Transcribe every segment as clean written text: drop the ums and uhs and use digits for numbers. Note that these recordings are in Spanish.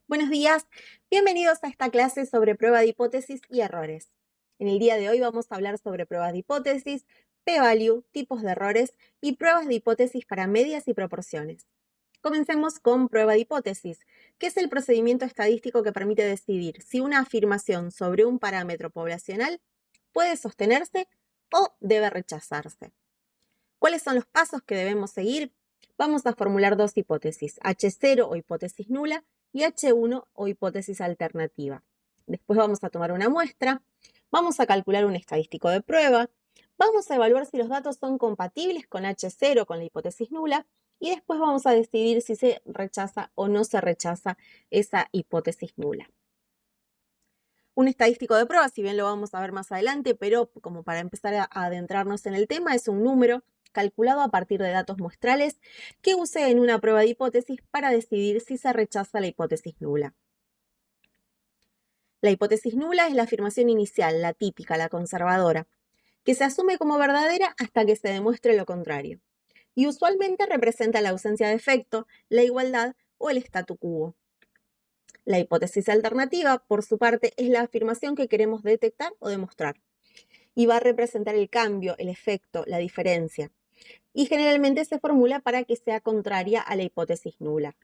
Buenos días, bienvenidos a esta clase sobre prueba de hipótesis y errores. En el día de hoy vamos a hablar sobre pruebas de hipótesis, p-value, tipos de errores y pruebas de hipótesis para medias y proporciones. Comencemos con prueba de hipótesis, que es el procedimiento estadístico que permite decidir si una afirmación sobre un parámetro poblacional puede sostenerse o debe rechazarse. ¿Cuáles son los pasos que debemos seguir? Vamos a formular dos hipótesis, H0 o hipótesis nula y H1 o hipótesis alternativa. Después vamos a tomar una muestra, vamos a calcular un estadístico de prueba, vamos a evaluar si los datos son compatibles con H0, con la hipótesis nula, y después vamos a decidir si se rechaza o no se rechaza esa hipótesis nula. Un estadístico de prueba, si bien lo vamos a ver más adelante, pero como para empezar a adentrarnos en el tema, es un número calculado a partir de datos muestrales que use en una prueba de hipótesis para decidir si se rechaza la hipótesis nula. La hipótesis nula es la afirmación inicial, la típica, la conservadora, que se asume como verdadera hasta que se demuestre lo contrario, y usualmente representa la ausencia de efecto, la igualdad o el statu quo. La hipótesis alternativa, por su parte, es la afirmación que queremos detectar o demostrar, y va a representar el cambio, el efecto, la diferencia, y generalmente se formula para que sea contraria a la hipótesis nula.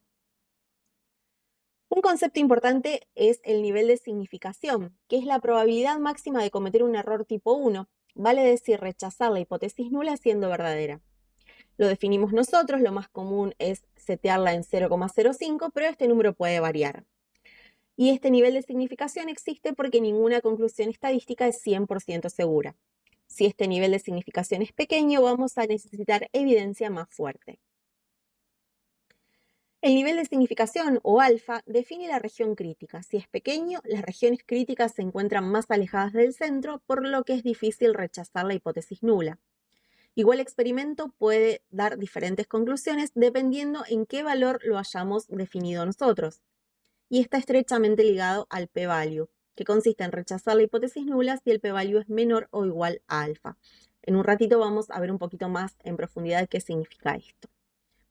Un concepto importante es el nivel de significación, que es la probabilidad máxima de cometer un error tipo 1, vale decir rechazar la hipótesis nula siendo verdadera. Lo definimos nosotros, lo más común es setearla en 0,05, pero este número puede variar. Y este nivel de significación existe porque ninguna conclusión estadística es 100% segura. Si este nivel de significación es pequeño, vamos a necesitar evidencia más fuerte. El nivel de significación, o alfa, define la región crítica. Si es pequeño, las regiones críticas se encuentran más alejadas del centro, por lo que es difícil rechazar la hipótesis nula. Igual experimento puede dar diferentes conclusiones dependiendo en qué valor lo hayamos definido nosotros. Y está estrechamente ligado al p-value, que consiste en rechazar la hipótesis nula si el p-value es menor o igual a alfa. En un ratito vamos a ver un poquito más en profundidad qué significa esto.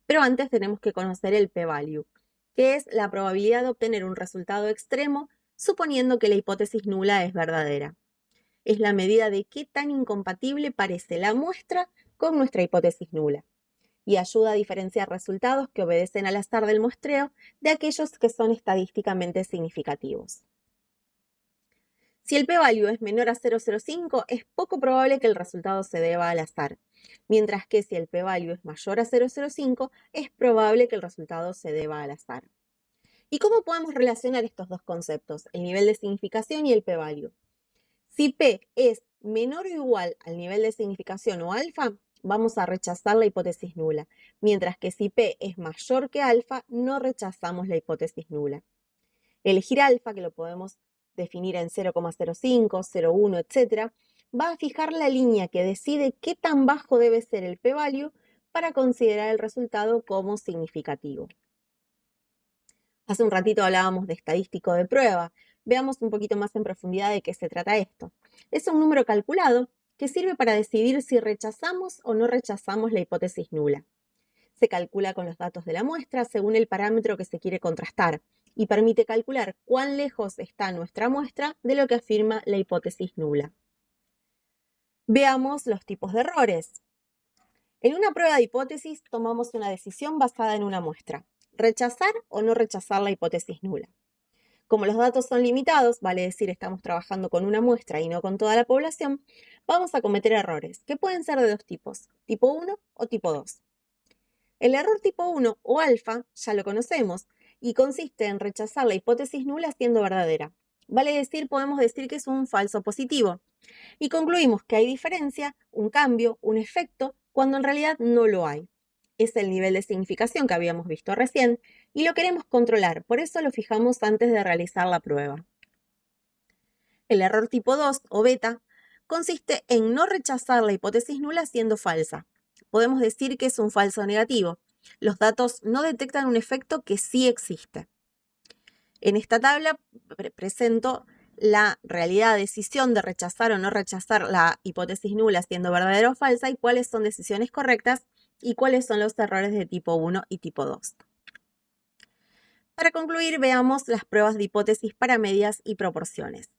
Pero antes tenemos que conocer el p-value, que es la probabilidad de obtener un resultado extremo suponiendo que la hipótesis nula es verdadera. Es la medida de qué tan incompatible parece la muestra con nuestra hipótesis nula, y ayuda a diferenciar resultados que obedecen al azar del muestreo de aquellos que son estadísticamente significativos. Si el p-value es menor a 0,05, es poco probable que el resultado se deba al azar, mientras que si el p-value es mayor a 0,05, es probable que el resultado se deba al azar. ¿Y cómo podemos relacionar estos dos conceptos, el nivel de significación y el p-value? Si p es menor o igual al nivel de significación o alfa, vamos a rechazar la hipótesis nula, mientras que si p es mayor que alfa, no rechazamos la hipótesis nula. Elegir alfa, que lo podemos definir en 0,05, 0,1, etc., va a fijar la línea que decide qué tan bajo debe ser el p-value para considerar el resultado como significativo. Hace un ratito hablábamos de estadístico de prueba. Veamos un poquito más en profundidad de qué se trata esto. Es un número calculado que sirve para decidir si rechazamos o no rechazamos la hipótesis nula. Se calcula con los datos de la muestra según el parámetro que se quiere contrastar y permite calcular cuán lejos está nuestra muestra de lo que afirma la hipótesis nula. Veamos los tipos de errores. En una prueba de hipótesis tomamos una decisión basada en una muestra: rechazar o no rechazar la hipótesis nula. Como los datos son limitados, vale decir estamos trabajando con una muestra y no con toda la población, vamos a cometer errores, que pueden ser de dos tipos, tipo 1 o tipo 2. El error tipo 1 o alfa ya lo conocemos y consiste en rechazar la hipótesis nula siendo verdadera. Vale decir, podemos decir que es un falso positivo. Y concluimos que hay diferencia, un cambio, un efecto, cuando en realidad no lo hay. Es el nivel de significación que habíamos visto recién y lo queremos controlar, por eso lo fijamos antes de realizar la prueba. El error tipo 2 o beta consiste en no rechazar la hipótesis nula siendo falsa. Podemos decir que es un falso negativo. Los datos no detectan un efecto que sí existe. En esta tabla presento la realidad decisión de rechazar o no rechazar la hipótesis nula siendo verdadera o falsa y cuáles son decisiones correctas y cuáles son los errores de tipo 1 y tipo 2. Para concluir, veamos las pruebas de hipótesis para medias y proporciones.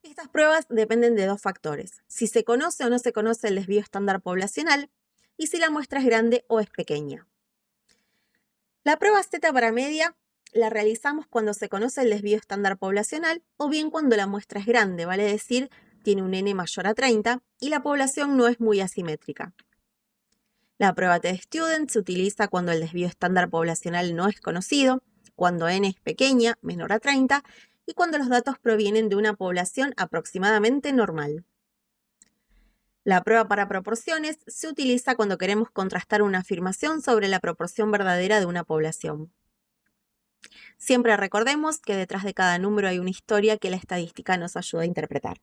Estas pruebas dependen de dos factores: si se conoce o no se conoce el desvío estándar poblacional y si la muestra es grande o es pequeña. La prueba Z para media la realizamos cuando se conoce el desvío estándar poblacional o bien cuando la muestra es grande, vale decir, tiene un n mayor a 30 y la población no es muy asimétrica. La prueba T-Student se utiliza cuando el desvío estándar poblacional no es conocido, cuando n es pequeña, menor a 30, y cuando los datos provienen de una población aproximadamente normal. La prueba para proporciones se utiliza cuando queremos contrastar una afirmación sobre la proporción verdadera de una población. Siempre recordemos que detrás de cada número hay una historia que la estadística nos ayuda a interpretar.